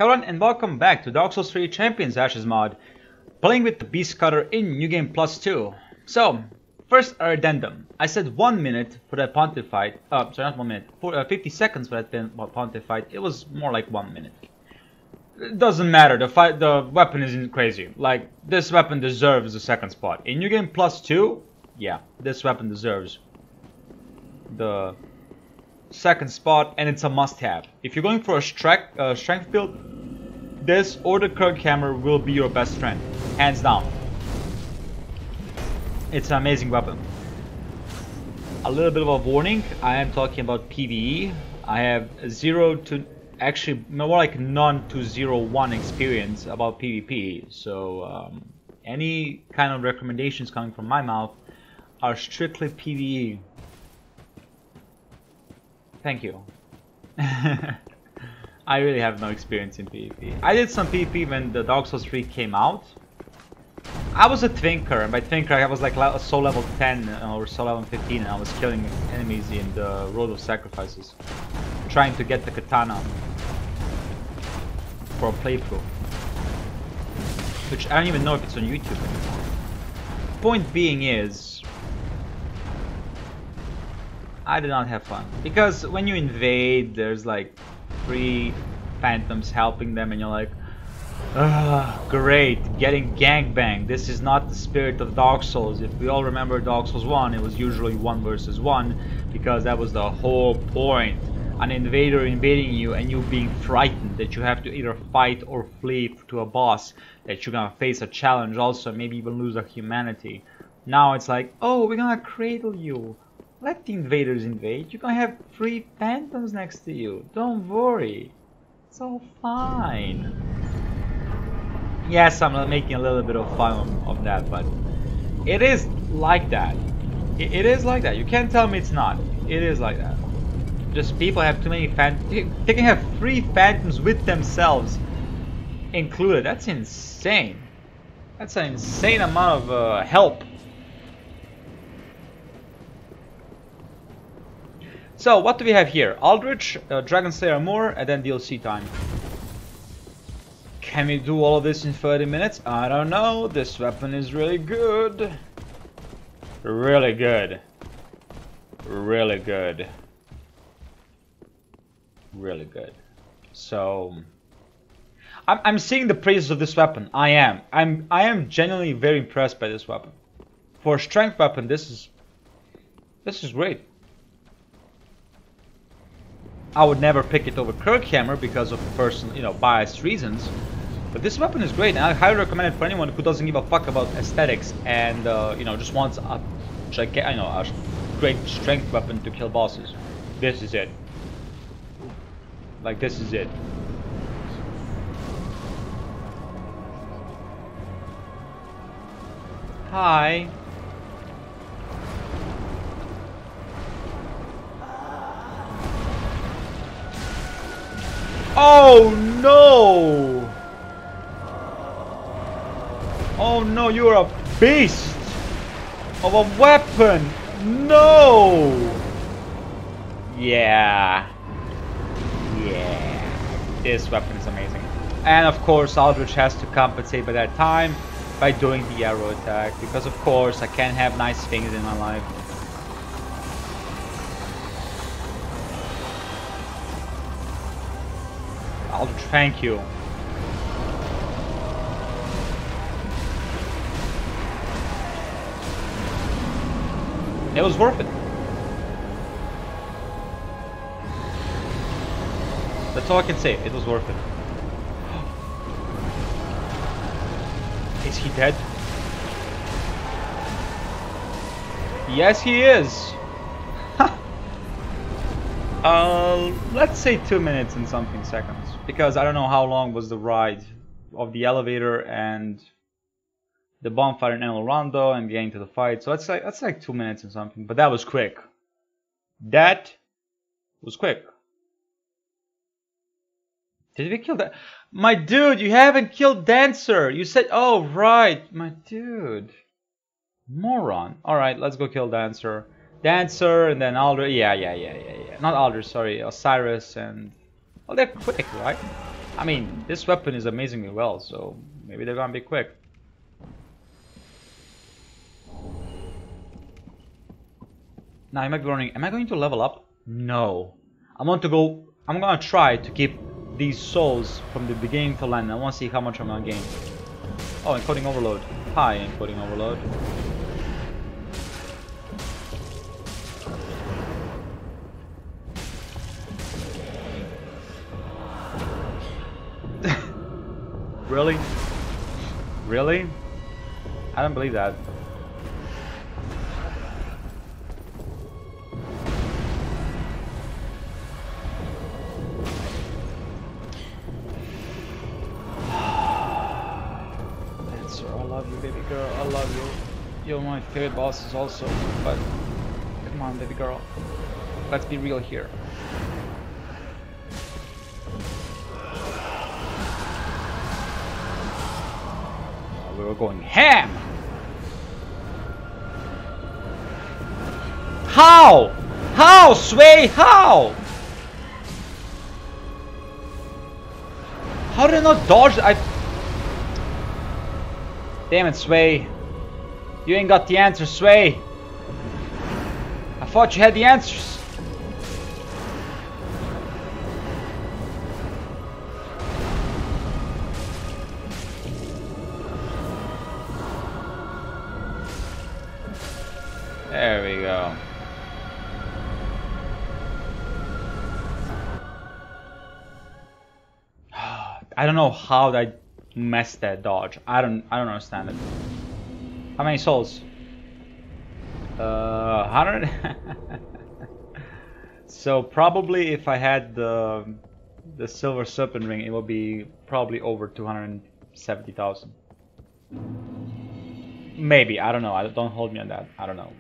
Hello and welcome back to Dark Souls 3 Champions Ashes mod, playing with the Beast Cutter in New Game Plus 2. So, first our addendum. I said 1 minute for that pontiff fight, sorry not 1 minute, 50 seconds for that pontiff fight. It was more like 1 minute. It doesn't matter, the weapon isn't crazy. Like, this weapon deserves the second spot. In New Game Plus 2, yeah, this weapon deserves the second spot, and it's a must-have. If you're going for a strength build, this or the Kirk hammer will be your best friend, hands down. It's an amazing weapon. A little bit of a warning, I am talking about PvE. I have 0 to, actually more like none to 0-1 experience about PvP, so any kind of recommendations coming from my mouth are strictly PvE. Thank you. I really have no experience in PvP. I did some PvP when the Dark Souls 3 came out. I was a Twinker, and by Twinker I was like soul level 10 or soul level 15, and I was killing enemies in the Road of Sacrifices, trying to get the katana for a playthrough, which I don't even know if it's on YouTube anymore. Point being is, I did not have fun, because when you invade there's like 3 phantoms helping them and you're like, great, getting gangbanged. This is not the spirit of Dark Souls. If we all remember Dark Souls 1, it was usually 1 versus 1, because that was the whole point. An invader invading you and you being frightened that you have to either fight or flee to a boss, that you're gonna face a challenge also, maybe even lose a humanity. Now it's like, oh, we're gonna cradle you. Let the invaders invade. You're gonna have 3 phantoms next to you. Don't worry. It's all fine. Yes, I'm making a little bit of fun of that, but it is like that. It is like that. You can't tell me it's not. It is like that. Just people have too many phantoms. They can have 3 phantoms with themselves included. That's insane. That's an insane amount of help. So, what do we have here? Aldrich, Dragon Slayer Moore, and then DLC time. Can we do all of this in 30 minutes? I don't know. This weapon is really good. Really good. Really good. Really good. So, I'm seeing the praises of this weapon. I am genuinely very impressed by this weapon. For a strength weapon, this is great. I would never pick it over Kirk hammer because of personal, biased reasons. But this weapon is great, and I highly recommend it for anyone who doesn't give a fuck about aesthetics and just wants a great strength weapon to kill bosses. This is it. Like, this is it. Hi. Oh no! Oh no, you're a beast of a weapon! No! Yeah. Yeah. This weapon is amazing. And of course, Aldrich has to compensate by that time by doing the arrow attack, because of course I can't have nice things in my life. Aldrich, thank you. It was worth it. That's all I can say. It was worth it. Is he dead? Yes, he is. Let's say 2 minutes and something seconds, because I don't know how long was the ride of the elevator and the bonfire in El Rondo and getting to the fight. So that's like 2 minutes and something, but that was quick. That was quick. Did we kill that? My dude, you haven't killed Dancer. You said, oh right, my dude. Moron. Alright, let's go kill Dancer. Dancer and then Aldrich. Yeah. Not Aldrich, sorry. Oceiros and... Oh, they're quick, right? I mean, this weapon is amazingly well, so maybe they're gonna be quick. Now, am I going to level up? No. I'm gonna try to keep these souls from the beginning to end. I want to see how much I'm gonna gain. Oh, encoding overload. Hi, encoding overload. Really? Really? I don't believe that. Dancer, I love you, baby girl. I love you. You're my favorite bosses also, but come on, baby girl. Let's be real here. We were going ham! How? How, Sway? How? How did I not dodge? Damn it, Sway. You ain't got the answer, Sway. I thought you had the answers. There we go. I don't know how I messed that dodge. I don't understand it. How many souls? 100. So probably if I had the silver serpent ring, it will be probably over 270,000. Maybe, I don't know. Don't hold me on that. I don't know.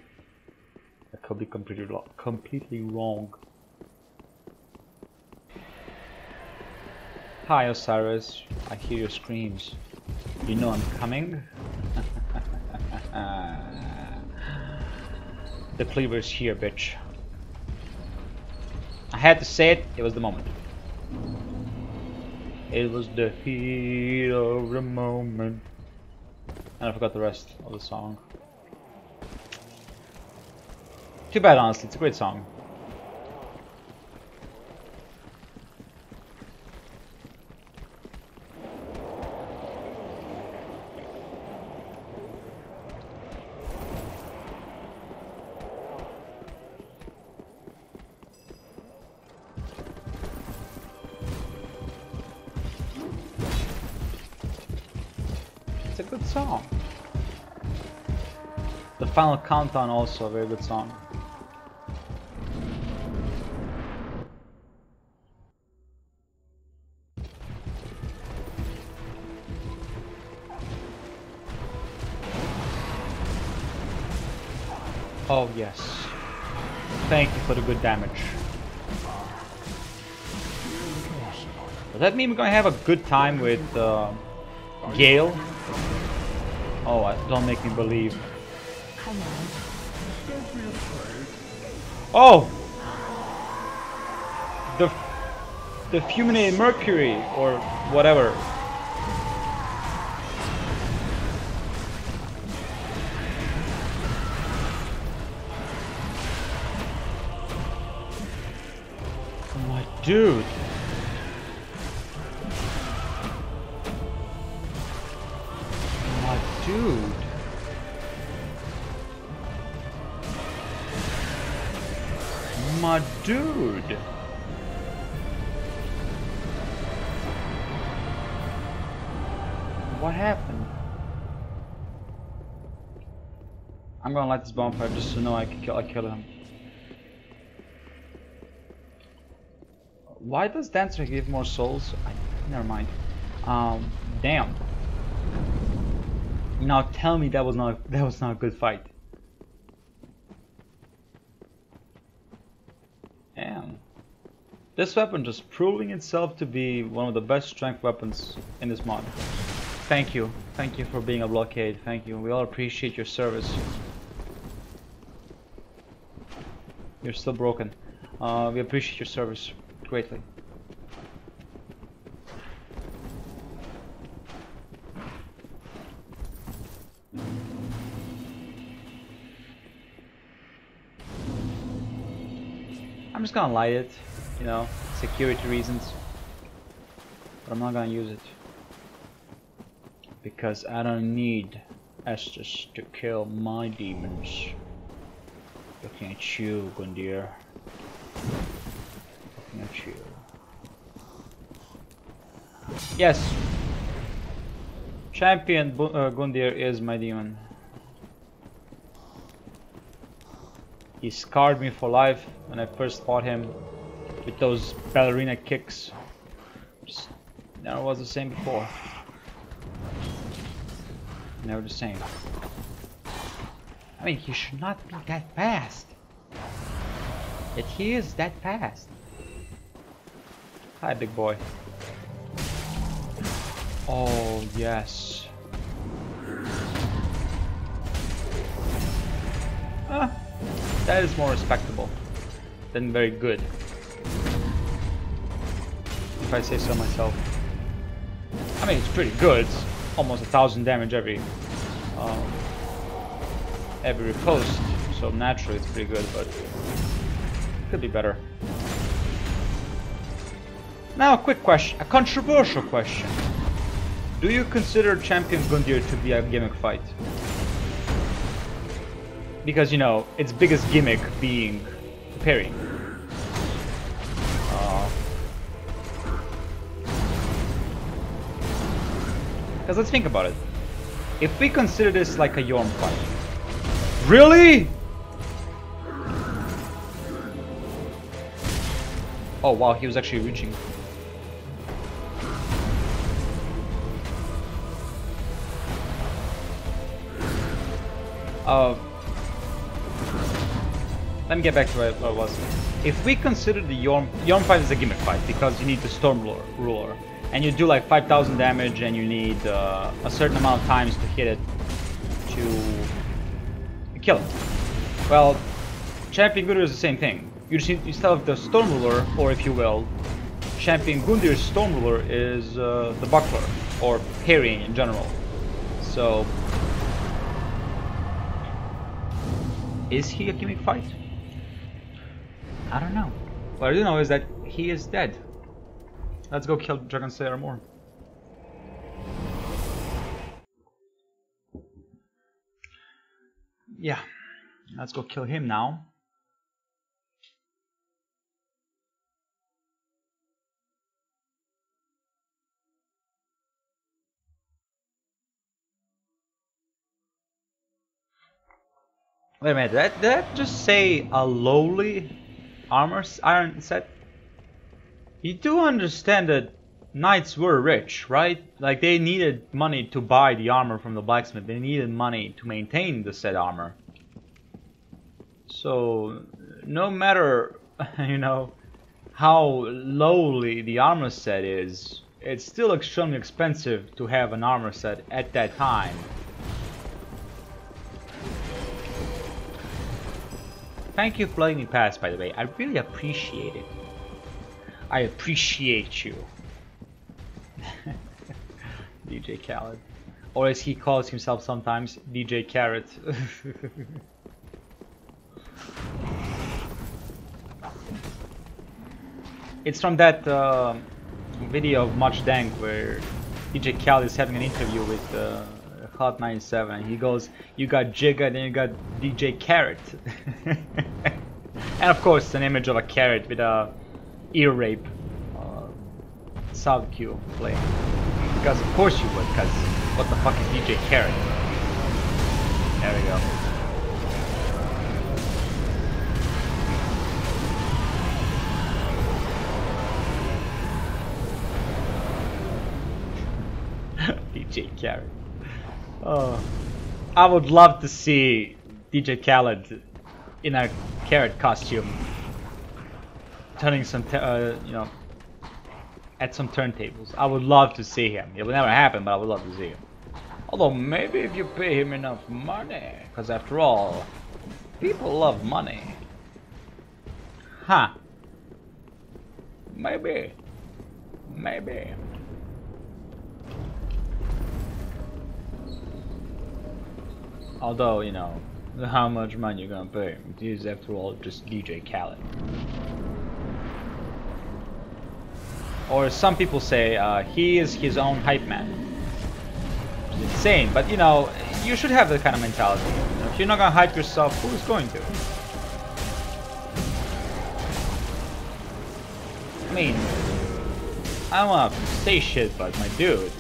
I could be completely wrong. Hi, Oceiros. I hear your screams. You know I'm coming? The cleaver's here, bitch. I had to say it. It was the moment. It was the heat of the moment. And I forgot the rest of the song. Too bad, honestly. It's a great song. It's a good song. The final countdown also a very good song. Oh yes. Thank you for the good damage. Does that mean we're gonna have a good time with Gale? Oh, don't make me believe. Oh! The fulminated mercury or whatever. My dude. My dude. My dude. What happened? I'm gonna light this bonfire just to know I kill him. Why does Dancer give more souls? Never mind. Damn. Now tell me that was not a good fight. Damn. This weapon just proving itself to be one of the best strength weapons in this mod. Thank you for being a blockade. Thank you. We all appreciate your service. You're still broken. We appreciate your service greatly. I'm just gonna light it, you know, security reasons. But I'm not gonna use it. Because I don't need Estus to kill my demons. Looking at you, Gundyr. Looking at you. Yes! Champion Gundyr is my demon. He scarred me for life when I first fought him with those ballerina kicks. Just never was the same before. Never the same. I mean, he should not be that fast. Yet he is that fast. Hi, big boy. Oh, yes. That is more respectable than very good, if I say so myself. I mean, it's pretty good. It's almost 1,000 damage every riposte, so naturally it's pretty good, but could be better. Now, a quick question, a controversial question. Do you consider Champion Gundyr to be a gimmick fight? Because, you know, its biggest gimmick being parrying. Because let's think about it. If we consider this like a Yorm fight. Really? Oh wow, he was actually reaching. Let me get back to where I was. If we consider the Yorm fight as a gimmick fight, because you need the Storm Ruler, and you do like 5,000 damage, and you need a certain amount of times to hit it to kill it. Well, Champion Gundyr is the same thing. You still have the Storm Ruler, or if you will, Champion Gundyr's Storm Ruler is the buckler, or parrying in general. So, is he a gimmick fight? I don't know. What I do know is that he is dead. Let's go kill Dragon Slayer more. Yeah, let's go kill him now. Wait a minute, did that just say a lowly iron set? You do understand that knights were rich, right? Like, they needed money to buy the armor from the blacksmith. They needed money to maintain the said armor. So, no matter, you know, how lowly the armor set is, it's still extremely expensive to have an armor set at that time. Thank you for letting me pass, by the way. I really appreciate it. I appreciate you. DJ Khaled. Or as he calls himself sometimes, DJ Carrot. It's from that video of Much Dank where DJ Khaled is having an interview with Hot 97. He goes, "You got Jigga, then you got DJ Carrot." And of course, it's an image of a carrot with a ear rape sub Q playing. Because of course you would, because what the fuck is DJ Carrot? There we go. DJ Carrot. Oh, I would love to see DJ Khaled in a carrot costume, turning some, you know, at some turntables. I would love to see him. It will never happen, but I would love to see him. Although maybe if you pay him enough money, because after all, people love money. Huh? Maybe. Maybe. Although, you know, how much money you're gonna pay him? He's after all just DJ Khaled. Or some people say he is his own hype man. It's insane, but you know, you should have that kind of mentality. You know, if you're not gonna hype yourself, who is going to? I mean, I don't wanna say shit, but my dude,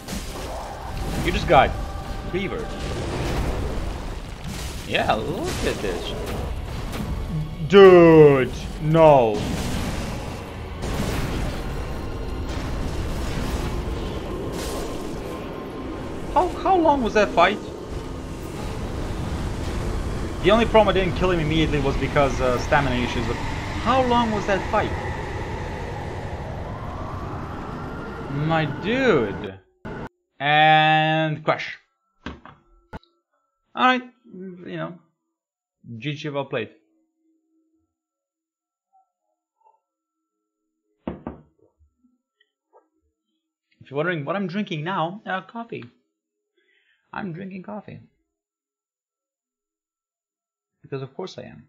you just got cleavered. Yeah, look at this. Dude, no. How long was that fight? The only problem I didn't kill him immediately was because stamina issues. But how long was that fight? My dude. And crash. Alright, you know. GG, well played. If you're wondering what I'm drinking now, coffee. I'm drinking coffee. Because of course I am.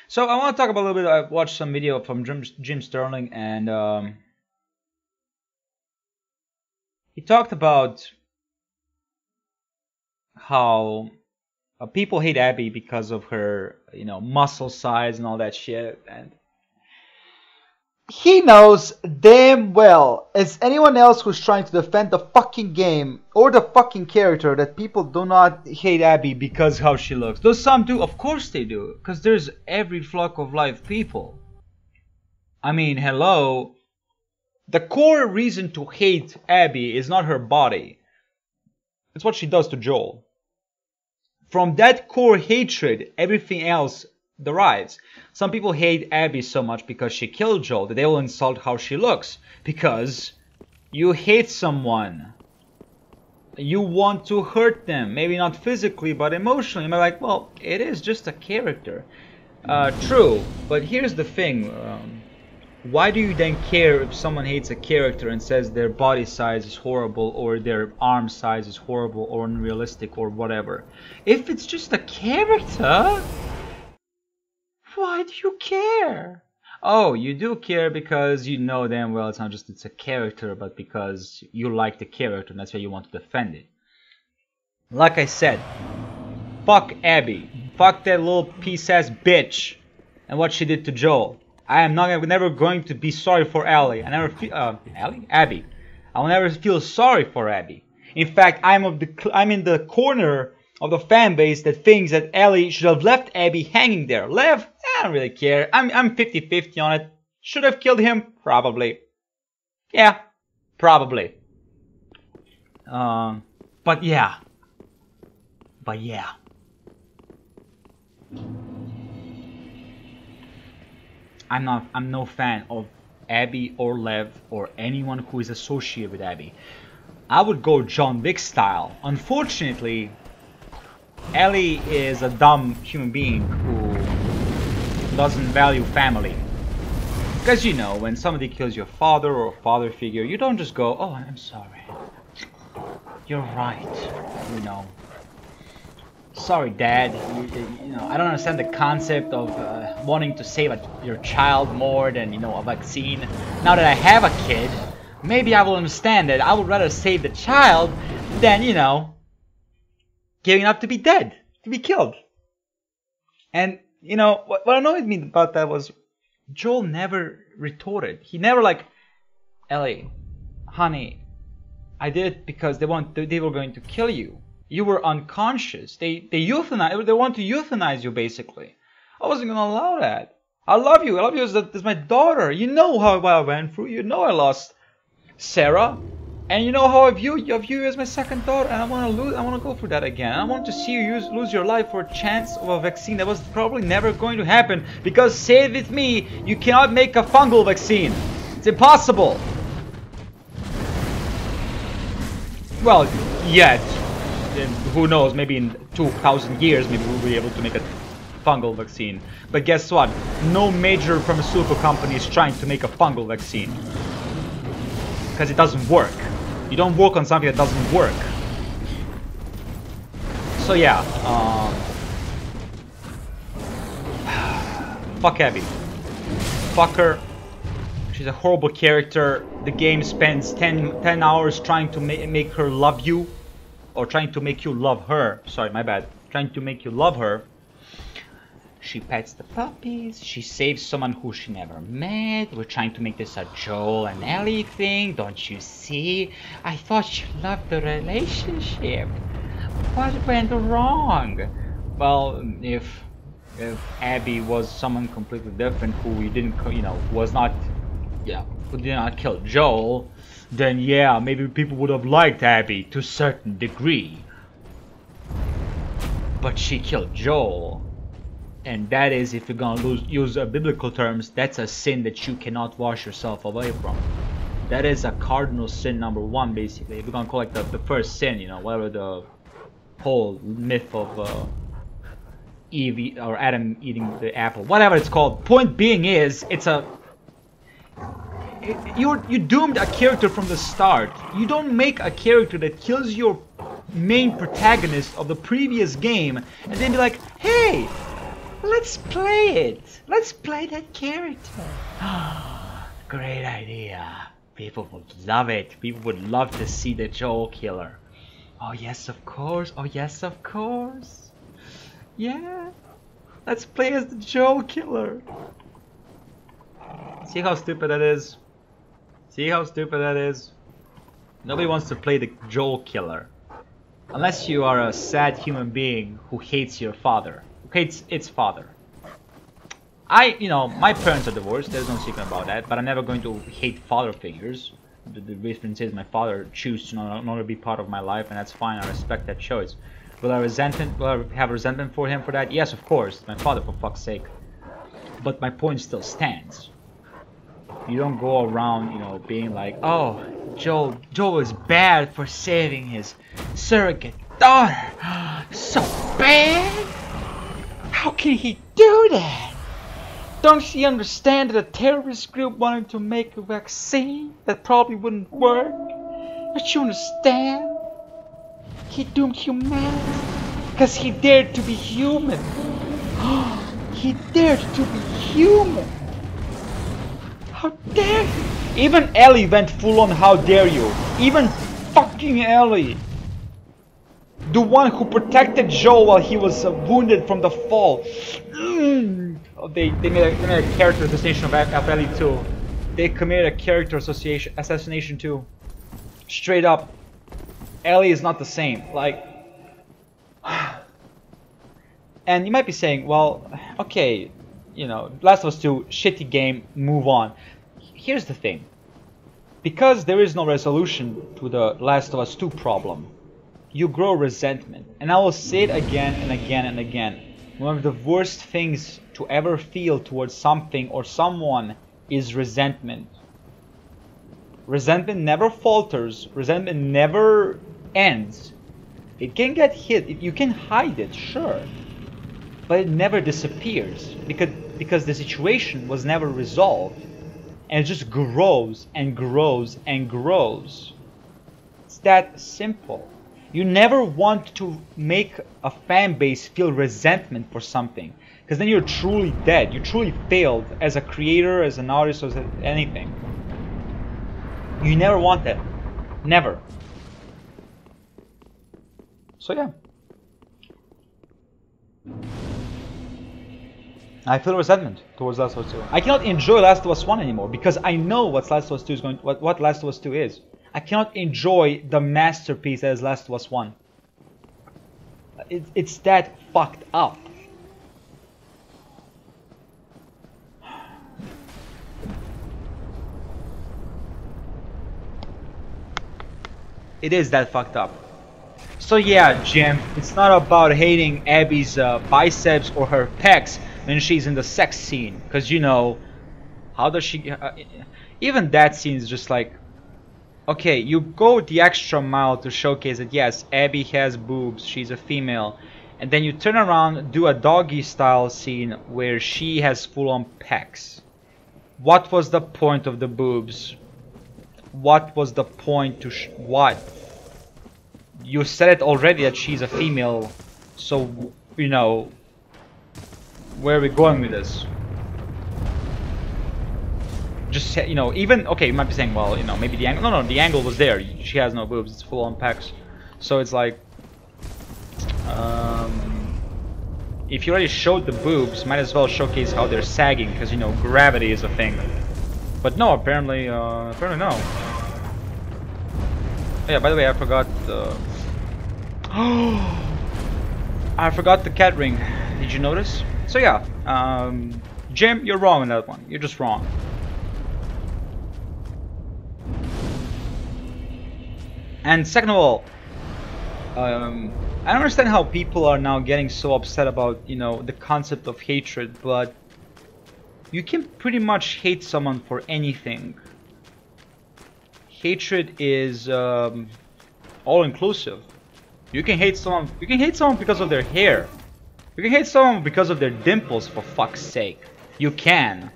So I want to talk about a little bit. I watched some video from Jim Sterling, and he talked about how people hate Abby because of her, you know, muscle size and all that shit. And he knows damn well as anyone else who's trying to defend the fucking game or the fucking character that people do not hate Abby because how she looks. Though some do, of course they do, because there's every flock of life people. I mean, hello. The core reason to hate Abby is not her body. It's what she does to Joel. From that core hatred, everything else derives. Some people hate Abby so much because she killed Joel that they will insult how she looks. Because you hate someone. You want to hurt them. Maybe not physically, but emotionally. You're like, well, it is just a character. True, but here's the thing. Why do you then care if someone hates a character and says their body size is horrible or their arm size is horrible or unrealistic or whatever? If it's just a character, why do you care? Oh, you do care because you know damn well it's not just it's a character, but because you like the character and that's why you want to defend it. Like I said, fuck Abby. Fuck that little piece-ass bitch and what she did to Joel. I am never going to be sorry for Ellie. I never feel Abby. I will never feel sorry for Abby. In fact, I'm in the corner of the fan base that thinks that Ellie should have left Abby hanging there. Lev, I don't really care. I'm 50-50 on it. Should have killed him? Probably. Yeah, probably. But yeah. I'm no fan of Abby or Lev or anyone who is associated with Abby. I would go John Wick style. Unfortunately, Ellie is a dumb human being who doesn't value family. Because you know, when somebody kills your father or a father figure, you don't just go, oh, I'm sorry. You're right, you know. Sorry, Dad. You know, I don't understand the concept of wanting to save your child more than, you know, a vaccine. Now that I have a kid, maybe I will understand that I would rather save the child than, you know, giving up to be dead, to be killed. And, you know, what annoyed me about that was Joel never retorted. He never like, Ellie, honey, I did it because they were going to kill you. You were unconscious. They want to euthanize you, basically. I wasn't gonna allow that. I love you. I love you as my daughter. You know what I went through. You know I lost Sarah, and you know how I view you as my second daughter. And I want to go through that again. I want to see you lose your life for a chance of a vaccine that was probably never going to happen. Because say it with me, you cannot make a fungal vaccine. It's impossible. Well, yet. Who knows, maybe in 2,000 years maybe we'll be able to make a fungal vaccine. But guess what? No major pharmaceutical company is trying to make a fungal vaccine. Because it doesn't work. You don't work on something that doesn't work. So yeah, fuck Abby. Fuck her. She's a horrible character. The game spends 10 hours trying to make her love you. Or trying to make you love her. Sorry, my bad. Trying to make you love her. She pets the puppies. She saves someone who she never met. We're trying to make this a Joel and Ellie thing. Don't you see? I thought you loved the relationship. What went wrong? Well, if Abby was someone completely different who you didn't, you know, was not, yeah, who did not kill Joel, then yeah, maybe people would have liked Abby to a certain degree. But she killed Joel. And that is, if you're gonna use biblical terms, that's a sin that you cannot wash yourself away from. That is a cardinal sin number 1, basically. If we're gonna call it the first sin, you know, whatever the whole myth of Eve or Adam eating the apple, whatever it's called. Point being is, it's a... You doomed a character from the start. You don't make a character that kills your main protagonist of the previous game and then be like, hey, let's play it. Let's play that character. Great idea. People would love it. People would love to see the Joel killer. Oh yes, of course. Oh yes, of course. Yeah. Let's play as the Joel killer. See how stupid that is? See how stupid that is? Nobody wants to play the Joel killer. Unless you are a sad human being who hates your father. Who hates its father. You know, my parents are divorced, there's no secret about that, but I'm never going to hate father figures. The difference is my father chose to not be part of my life, and that's fine, I respect that choice. Will I have resentment for him for that? Yes, of course, my father, for fuck's sake. But my point still stands. You don't go around, you know, being like, oh, Joel is bad for saving his surrogate daughter. So bad? How can he do that? Don't you understand that a terrorist group wanted to make a vaccine that probably wouldn't work? Don't you understand? He doomed humanity because he dared to be human. He dared to be human. How dare you? Even Ellie went full on how dare you. Even fucking Ellie. The one who protected Joel while he was wounded from the fall. They made a character assassination of Ellie too. They committed a character assassination too. Straight up. Ellie is not the same. Like... And you might be saying, well, okay, you know, Last of Us 2, shitty game, move on. Here's the thing. Because there is no resolution to the Last of Us 2 problem, you grow resentment. And I will say it again and again and again. One of the worst things to ever feel towards something or someone is resentment. Resentment never falters. Resentment never ends. It can get hit. You can hide it, sure. But it never disappears. Because the situation was never resolved. And it just grows and grows and grows. It's that simple. You never want to make a fan base feel resentment for something. Because then you're truly dead. You truly failed as a creator, as an artist, or as anything. You never want that. Never. So yeah. I feel resentment towards Last of Us 2. I cannot enjoy Last of Us 1 anymore because I know what Last of Us 2 is what Last of Us 2 is. I cannot enjoy the masterpiece that is Last of Us 1. It's that fucked up. It is that fucked up. So yeah, Jim, it's not about hating Abby's biceps or her pecs when she's in the sex scene. Because, you know, how does she... even that scene is just like... Okay, you go the extra mile to showcase that yes, Abby has boobs, she's a female. And then you turn around, do a doggy style scene where she has full on pecs. What was the point of the boobs? What was the point to what? You said it already that she's a female, so, you know, where are we going with this? just, you know, even, okay, you might be saying, well, you know, maybe the angle, no, the angle was there. She has no boobs, it's full on pecs. So it's like, if you already showed the boobs, might as well showcase how they're sagging, because, you know, gravity is a thing. But no, apparently no. Oh, yeah, by the way, I forgot I forgot the cat ring. Did you notice? So yeah, Jim, you're wrong on that one. You're just wrong. And second of all, I don't understand how people are now getting so upset about, you know, the concept of hatred, but you can pretty much hate someone for anything. Hatred is all-inclusive. You can hate someone. You can hate someone because of their hair. You can hate someone because of their dimples. For fuck's sake, you can.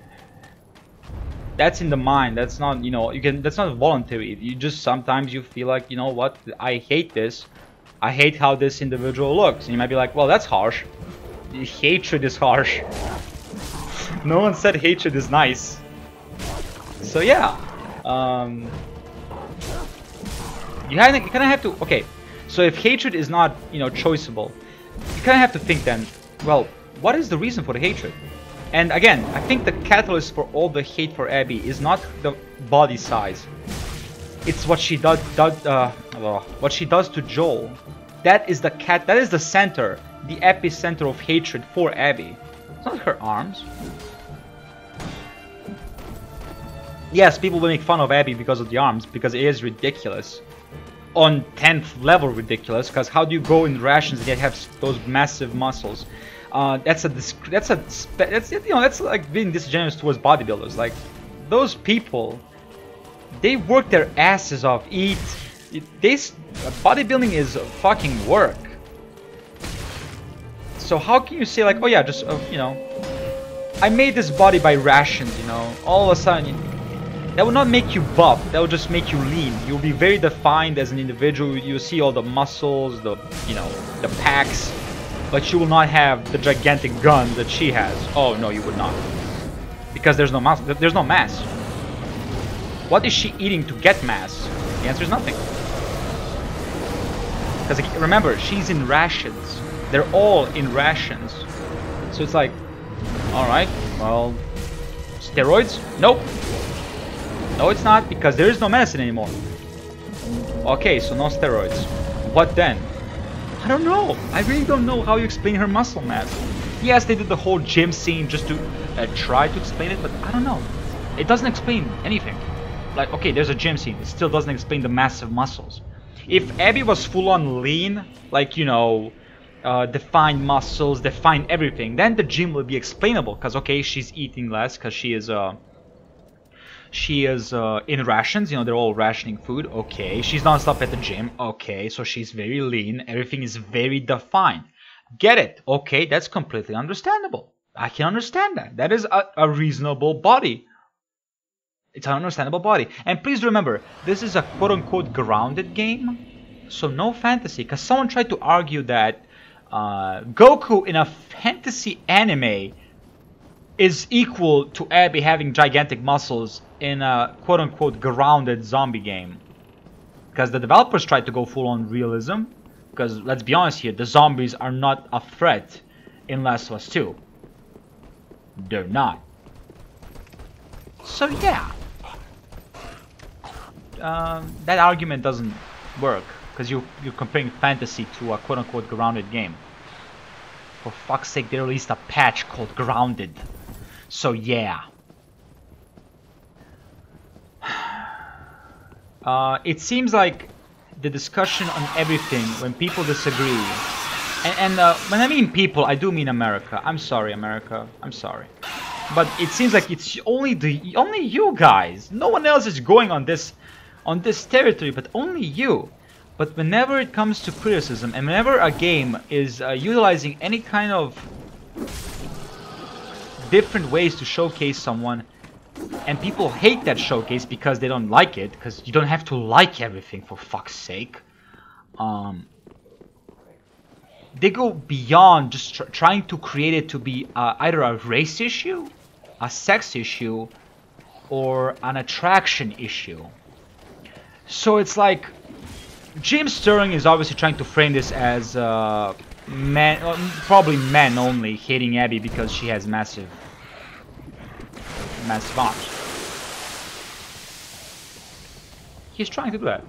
That's in the mind. That's not, you know, you can. That's not voluntary. You just sometimes you feel like, you know what? I hate this. I hate how this individual looks. And you might be like, well, that's harsh. Hatred is harsh. No one said hatred is nice. So yeah, you kind of have to. Okay, so if hatred is not, you know, choiceable, you kind of have to think then, well, what is the reason for the hatred? And again, I think the catalyst for all the hate for Abby is not the body size. It's what she does to Joel. That is the center, the epicenter of hatred for Abby. It's not her arms. Yes, people will make fun of Abby because of the arms, because it is ridiculous. On 10th level ridiculous, because how do you go in rations and yet have those massive muscles? That's like being disingenuous towards bodybuilders. Like, those people, they work their asses off. Bodybuilding is fucking work. So how can you say like, oh yeah, just you know, I made this body by rations, you know, all of a sudden. That will not make you buff, that will just make you lean. You'll be very defined as an individual. You'll see all the muscles, the, you know, the packs, but you will not have the gigantic gun that she has. Oh no, you would not. Because there's no mass. There's no mass. What is she eating to get mass? The answer is nothing. Because remember, she's in rations. They're all in rations. So it's like, alright, well, steroids? Nope. No, it's not, because there is no medicine anymore. Okay, so no steroids. What then? I don't know. I really don't know how you explain her muscle mass. Yes, they did the whole gym scene just to try to explain it, but I don't know. It doesn't explain anything. Like, okay, there's a gym scene. It still doesn't explain the massive muscles. If Abby was full-on lean, like, you know, defined muscles, defined everything, then the gym would be explainable. Because, okay, she's eating less because she is in rations, you know, they're all rationing food. Okay, she's non-stop at the gym. Okay, so she's very lean. Everything is very defined. Get it? Okay, that's completely understandable. I can understand that. That is a reasonable body. It's an understandable body. And please remember, this is a quote-unquote grounded game. So no fantasy. Because someone tried to argue that Goku in a fantasy anime is equal to Abby having gigantic muscles in a quote-unquote grounded zombie game. Because the developers tried to go full-on realism. Because let's be honest here, the zombies are not a threat in Last of Us 2. They're not. So yeah. That argument doesn't work. Because you're comparing fantasy to a quote-unquote grounded game. For fuck's sake, they released a patch called Grounded. So yeah. It seems like the discussion on everything, when people disagree, and when I mean people, I do mean America. I'm sorry, America. I'm sorry. But it seems like it's only you guys. No one else is going on this territory, but only you. But whenever it comes to criticism, and whenever a game is utilizing any kind of different ways to showcase someone, and people hate that showcase because they don't like it, because you don't have to like everything, for fuck's sake. They go beyond just trying to create it to be either a race issue, a sex issue, or an attraction issue. So it's like James Sterling is obviously trying to frame this as men, probably men only hating Abby because she has massive arms. He's trying to do that.